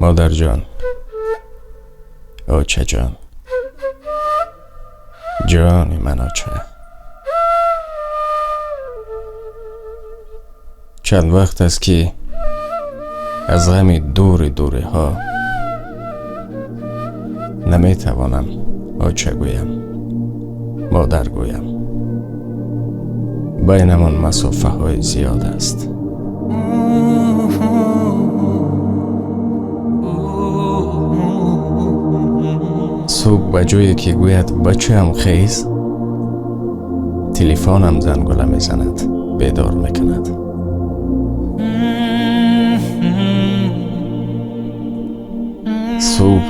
مادر جان، آچه جان، جانی من آچه. چند وقت است که از غم دوری ها نمی توانم آچه گویم، مادر گویم. بینمان مسافه های زیاد است. صبح به جایی که گوید بچه هم خیز، تلفنم زنگوله میزند، بیدار میکند. صبح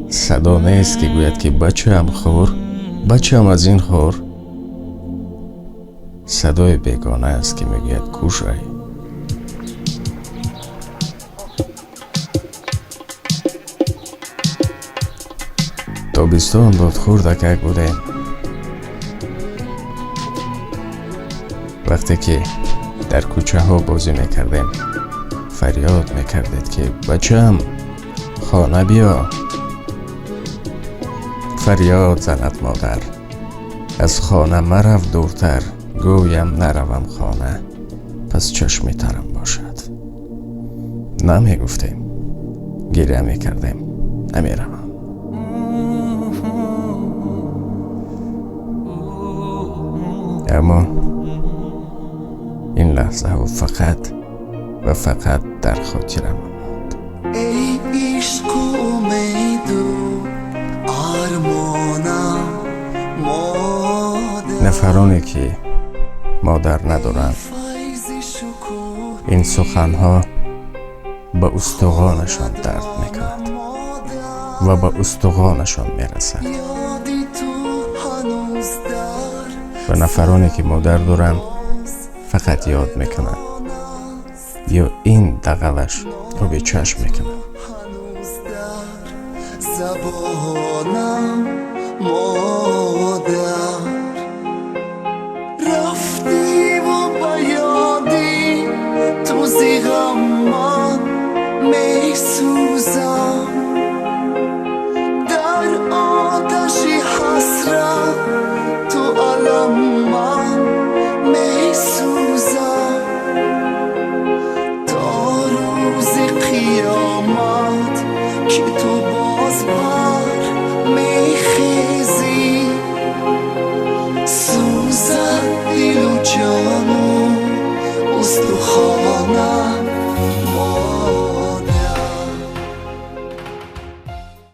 صدا نیست که گوید که بچه هم خور، بچه هم از این خور. صدای بیگانه است که میگوید کوشای. تابستان بود، خوردکک بودیم. وقتی که در کوچه ها بازی میکردیم فریاد میکردید که بچه هم خانه بیا. فریاد زند مادر از خانه مرو دورتر، گویم نروم خانه پس چشمی ترم باشد. نمی گفتیم، گریه میکردیم نمیروم. اما این لحظه ها فقط و فقط در خاطرم ماند. ای عشق امید و آرمانم مادر، نفرانی که مادر ندارند این سخنها به استخوانشان درد میکند و به استخوانشان میرسد. و نفرانی که مادر دارند فقط یاد میکنند یا این دغلش رو به چشم میکنند. زبانم مادر، رفتی و بیادی تو زیغم من میسوزم، در آتشی حسرت تو علم من میسوزم، تا روز قیامت که تو